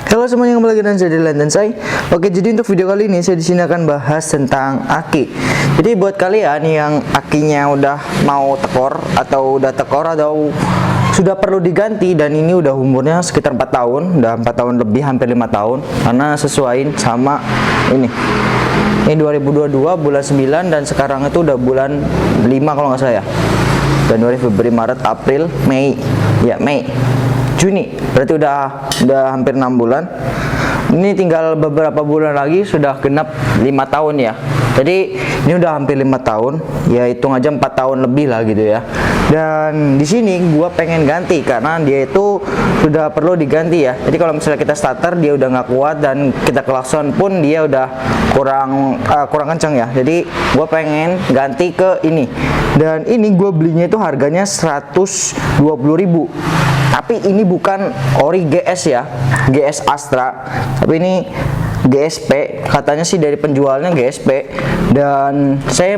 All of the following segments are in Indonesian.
Halo semuanya, kembali lagi dengan saya Dylan dan saya. Oke, jadi untuk video kali ini saya di sini akan bahas tentang aki. Jadi buat kalian yang akinya udah mau tekor atau udah tekor atau sudah perlu diganti dan ini udah umurnya sekitar 4 tahun, udah 4 tahun lebih, hampir 5 tahun, karena sesuaiin sama ini. Ini 2022 bulan 9 dan sekarang itu udah bulan 5 kalau nggak salah ya. Januari, Februari, Maret, April, Mei. Ya, Mei. Juni, berarti udah hampir 6 bulan. Ini tinggal beberapa bulan lagi sudah genap 5 tahun ya. Jadi ini udah hampir 5 tahun, ya hitung aja 4 tahun lebih lah gitu ya. Dan di sini gua pengen ganti karena dia itu sudah perlu diganti ya. Jadi kalau misalnya kita starter dia udah nggak kuat dan kita klakson pun dia udah kurang kencang ya. Jadi gua pengen ganti ke ini. Dan ini gue belinya itu harganya 120.000. Tapi ini bukan ori GS ya, GS Astra, tapi ini GSP, katanya sih dari penjualnya GSP. Dan saya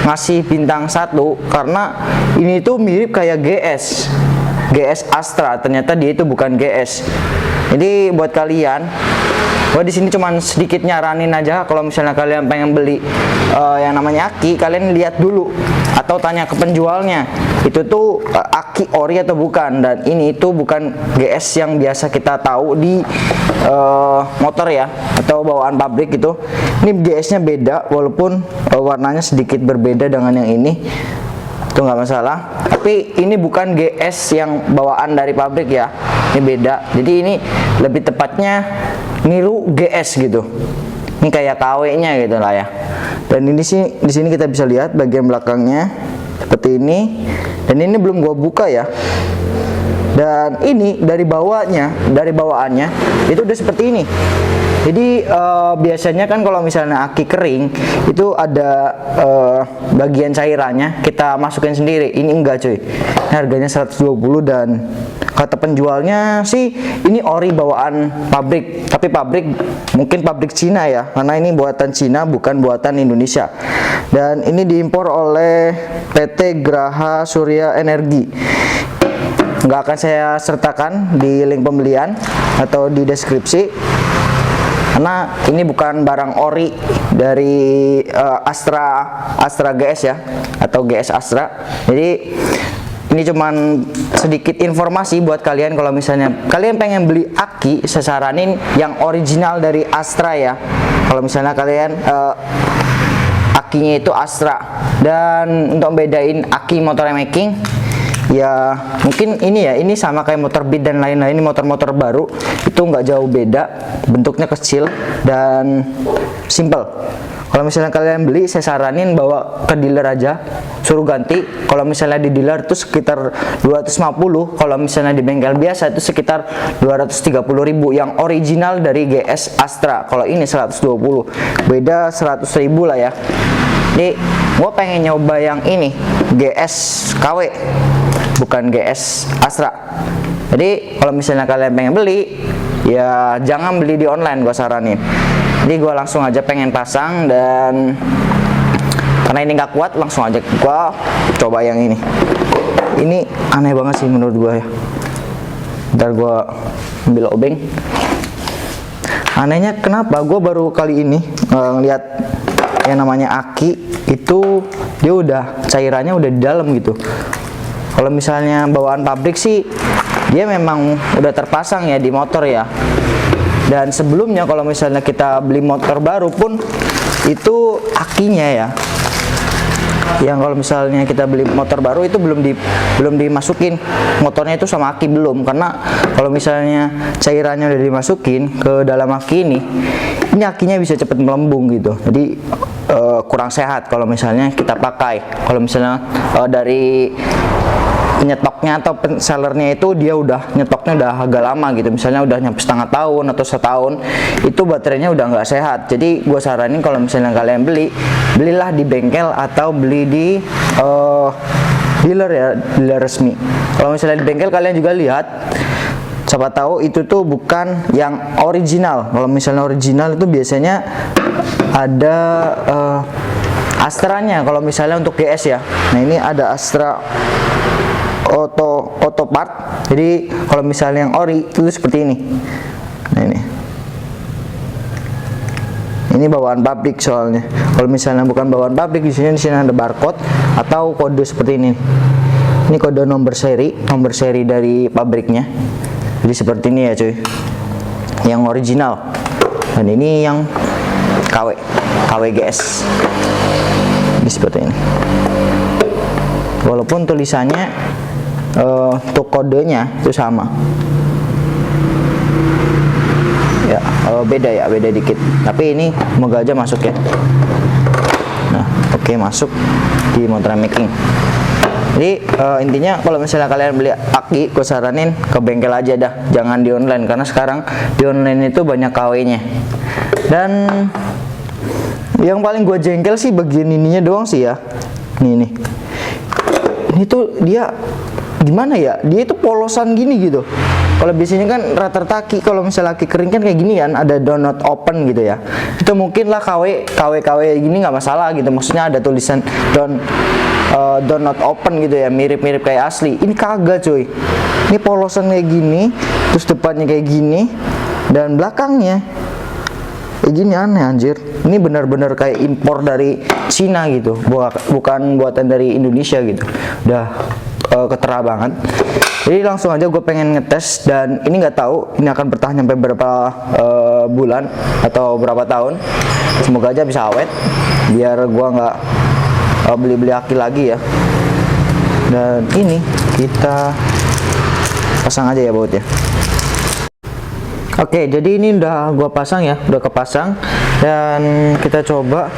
ngasih bintang 1 karena ini tuh mirip kayak GS Astra, ternyata dia itu bukan GS. Jadi buat kalian, gue di sini cuman sedikit nyaranin aja, kalau misalnya kalian pengen beli yang namanya aki, kalian lihat dulu atau tanya ke penjualnya itu tuh aki ori atau bukan. Dan ini itu bukan GS yang biasa kita tahu di motor ya, atau bawaan pabrik gitu. Ini GS-nya beda, walaupun warnanya sedikit berbeda dengan yang ini, itu nggak masalah. Tapi ini bukan GS yang bawaan dari pabrik ya, ini beda. Jadi ini lebih tepatnya niru GS gitu. Ini kayak KW-nya gitu lah ya. Dan ini sih di sini kita bisa lihat bagian belakangnya seperti ini. Dan ini belum gua buka ya. Dan ini dari bawaannya itu udah seperti ini. Jadi biasanya kan kalau misalnya aki kering itu ada bagian cairannya kita masukin sendiri. Ini enggak cuy. Ini harganya 120 dan kata penjualnya sih ini ori bawaan pabrik. Tapi pabrik mungkin pabrik Cina ya, karena ini buatan Cina bukan buatan Indonesia. Dan ini diimpor oleh PT Graha Surya Energi. Nggak akan saya sertakan di link pembelian atau di deskripsi, karena ini bukan barang ori dari Astra GS ya, atau GS Astra. Jadi ini cuman sedikit informasi buat kalian. Kalau misalnya kalian pengen beli aki, saya saranin yang original dari Astra ya. Kalau misalnya kalian akinya itu Astra. Dan untuk bedain aki motor making ya, mungkin ini ya, ini sama kayak motor Beat dan lain-lain. Ini motor-motor baru itu nggak jauh beda, bentuknya kecil dan simple. Kalau misalnya kalian beli, saya saranin bawa ke dealer aja, suruh ganti. Kalau misalnya di dealer itu sekitar 250, kalau misalnya di bengkel biasa itu sekitar 230.000 yang original dari GS Astra. Kalau ini 120, beda 100.000 lah ya. Jadi gue pengen nyoba yang ini, GS KW, bukan GS Astra. Jadi kalau misalnya kalian pengen beli, ya jangan beli di online, gue saranin. Jadi gue langsung aja pengen pasang, dan karena ini nggak kuat, langsung aja gue coba yang ini. Ini aneh banget sih menurut gue ya. Ntar gue ambil obeng. Anehnya kenapa? Gue baru kali ini ngeliat yang namanya aki itu dia udah cairannya udah di dalam gitu. Kalau misalnya bawaan pabrik sih dia memang udah terpasang ya di motor ya. Dan sebelumnya kalau misalnya kita beli motor baru pun itu akinya ya, yang kalau misalnya kita beli motor baru itu belum dimasukin motornya itu sama aki, belum. Karena kalau misalnya cairannya udah dimasukin ke dalam aki ini akinya bisa cepet melembung gitu. Jadi kurang sehat kalau misalnya kita pakai. Kalau misalnya dari penyetoknya atau sellernya itu dia udah nyetoknya udah agak lama gitu, misalnya udah nyampe setengah tahun atau setahun, itu baterainya udah nggak sehat. Jadi gue saranin kalau misalnya kalian belilah di bengkel atau beli di dealer ya, dealer resmi. Kalau misalnya di bengkel kalian juga lihat, siapa tahu itu tuh bukan yang original. Kalau misalnya original itu biasanya ada Astranya kalau misalnya untuk GS ya. Nah ini ada Astra auto part. Jadi kalau misalnya yang ori itu seperti ini. Nah ini bawaan pabrik soalnya. Kalau misalnya bukan bawaan pabrik, di sini ada barcode atau kode seperti ini. Ini kode nomor seri dari pabriknya. Jadi seperti ini ya cuy, yang original. Dan ini yang KWGS. Ini seperti ini. Walaupun tulisannya untuk kodenya itu sama. Ya, beda dikit. Tapi ini semoga aja masuk ya. Nah, oke, masuk di Motra Making. Jadi intinya kalau misalnya kalian beli aki, gue saranin ke bengkel aja dah, jangan di online, karena sekarang di online itu banyak KW-nya. Dan yang paling gue jengkel sih bagian ininya doang sih ya. Ini tuh dia gimana ya? Dia itu polosan gini gitu. Kalau biasanya kan rata-rata aki kalau misalnya aki kering kan kayak gini kan, ada do not open gitu ya. Itu mungkin lah KW gini nggak masalah gitu. Maksudnya ada tulisan do not open gitu ya, mirip-mirip kayak asli. Ini kagak cuy. Ini polosan kayak gini, terus depannya kayak gini, dan belakangnya kayak gini, aneh anjir. Ini benar-benar kayak impor dari Cina gitu, bukan buatan dari Indonesia gitu. Udah ketera banget. Jadi langsung aja gue pengen ngetes, dan ini nggak tahu ini akan bertahan sampai berapa bulan atau berapa tahun. Semoga aja bisa awet, biar gue nggak beli-beli aki lagi ya. Dan ini kita pasang aja ya bautnya. Oke, jadi ini udah gua pasang ya, udah kepasang, dan kita coba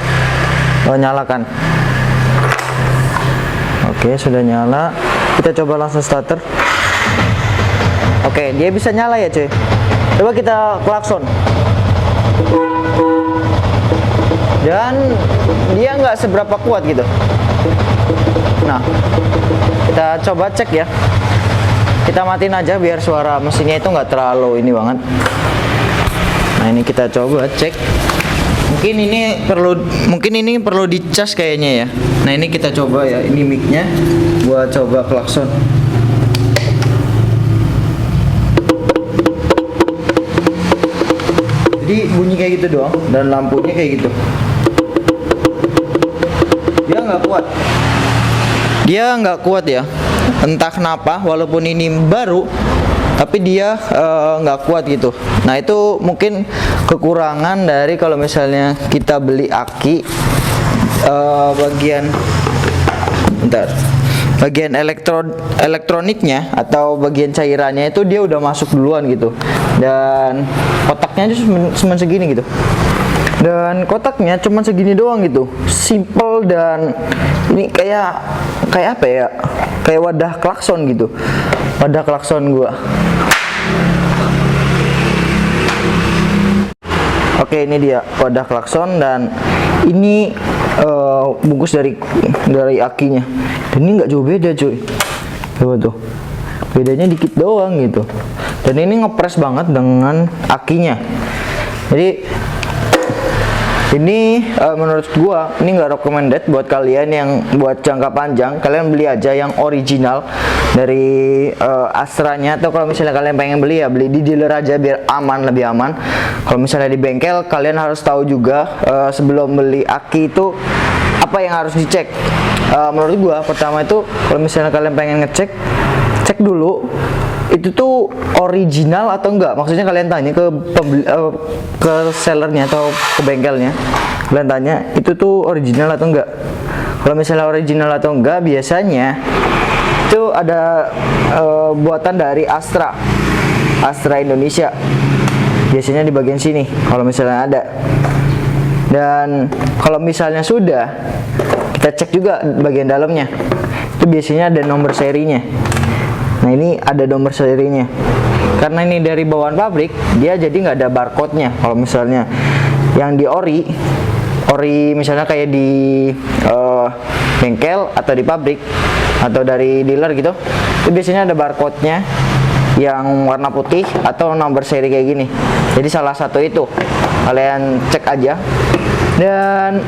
nyalakan. Oke, sudah nyala. Kita coba langsung starter. Oke, dia bisa nyala ya cuy. Coba kita klakson. Dan dia nggak seberapa kuat gitu. Nah, kita coba cek ya. Kita matiin aja biar suara mesinnya itu nggak terlalu ini banget. Nah, ini kita coba cek. Mungkin ini perlu dicas kayaknya ya. Nah, ini kita coba ya. Ini micnya. Gua coba klakson. Jadi bunyi kayak gitu doang, dan lampunya kayak gitu. Dia nggak kuat ya, entah kenapa, walaupun ini baru tapi dia nggak kuat gitu. Nah, itu mungkin kekurangan dari kalau misalnya kita beli aki bagian elektroniknya atau bagian cairannya itu dia udah masuk duluan gitu, dan kotaknya aja cuma segini gitu. Dan kotaknya cuma segini doang gitu, simple, dan ini kayak apa ya, kayak wadah klakson gitu, wadah klakson gua. Oke, ini dia wadah klakson, dan ini bungkus dari akinya, dan ini nggak jauh beda cuy. Coba tuh, bedanya dikit doang gitu, dan ini ngepres banget dengan akinya. Jadi ini menurut gua ini nggak recommended buat kalian yang buat jangka panjang. Kalian beli aja yang original dari Astra-nya, atau kalau misalnya kalian pengen beli ya beli di dealer aja biar aman, lebih aman. Kalau misalnya di bengkel, kalian harus tahu juga sebelum beli aki itu apa yang harus dicek. Menurut gua pertama itu kalau misalnya kalian pengen ngecek, cek dulu itu tuh original atau enggak. Maksudnya kalian tanya ke sellernya atau ke bengkelnya, kalian tanya itu tuh original atau enggak. Kalau misalnya original atau enggak, biasanya itu ada buatan dari Astra Indonesia, biasanya di bagian sini kalau misalnya ada. Dan kalau misalnya sudah, kita cek juga bagian dalamnya, itu biasanya ada nomor serinya. Nah, ini ada nomor serinya. Karena ini dari bawaan pabrik, dia jadi nggak ada barcode-nya. Kalau misalnya yang di ori misalnya kayak di bengkel atau di pabrik atau dari dealer gitu, itu biasanya ada barcode-nya yang warna putih atau nomor seri kayak gini. Jadi salah satu itu kalian cek aja. Dan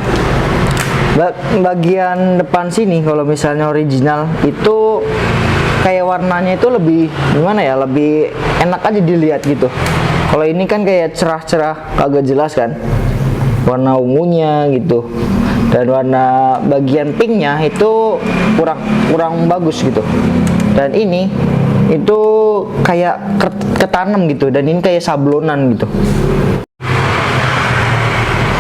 bagian depan sini kalau misalnya original itu kayak warnanya itu lebih gimana ya, lebih enak aja dilihat gitu. Kalau ini kan kayak cerah-cerah, agak jelas kan warna ungunya gitu, dan warna bagian pinknya itu kurang bagus gitu. Dan ini itu kayak ketanam gitu, dan ini kayak sablonan gitu.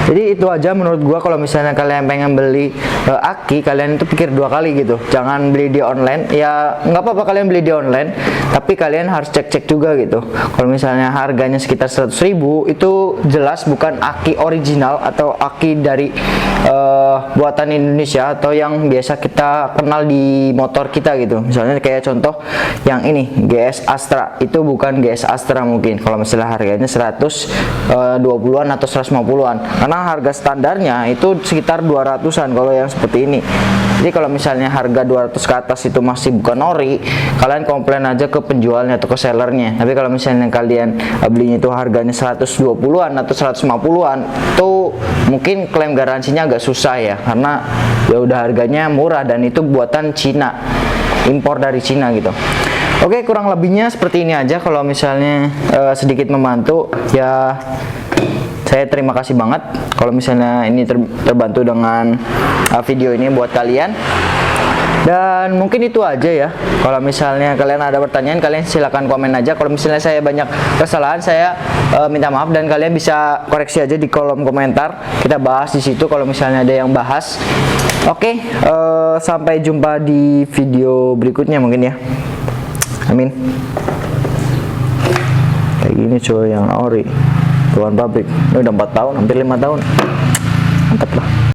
Jadi itu aja menurut gua, kalau misalnya kalian pengen beli aki, kalian itu pikir 2 kali gitu. Jangan beli di online. Ya nggak apa-apa kalian beli di online, tapi kalian harus cek-cek juga gitu. Kalau misalnya harganya sekitar 100.000, itu jelas bukan aki original atau aki dari buatan Indonesia atau yang biasa kita kenal di motor kita gitu. Misalnya kayak contoh yang ini GS Astra, itu bukan GS Astra mungkin. Kalau misalnya harganya 120-an atau 150-an, karena harga standarnya itu sekitar 200-an kalau yang seperti ini. Jadi kalau misalnya harga 200 ke atas itu masih bukan ori, kalian komplain aja ke penjualnya atau ke sellernya. Tapi kalau misalnya kalian belinya itu harganya 120-an atau 150-an, itu mungkin klaim garansinya agak susah ya, karena ya udah harganya murah dan itu buatan Cina, impor dari Cina gitu. Oke, kurang lebihnya seperti ini aja. Kalau misalnya sedikit membantu ya, saya terima kasih banget kalau misalnya ini terbantu dengan video ini buat kalian. Dan mungkin itu aja ya. Kalau misalnya kalian ada pertanyaan, kalian silahkan komen aja. Kalau misalnya saya banyak kesalahan, saya minta maaf, dan kalian bisa koreksi aja di kolom komentar. Kita bahas di situ kalau misalnya ada yang bahas. Oke, sampai jumpa di video berikutnya mungkin ya. Amin. Kayak gini cuy yang ori, tuan pabrik. Ini udah 4 tahun, hampir 5 tahun. Mantap lah.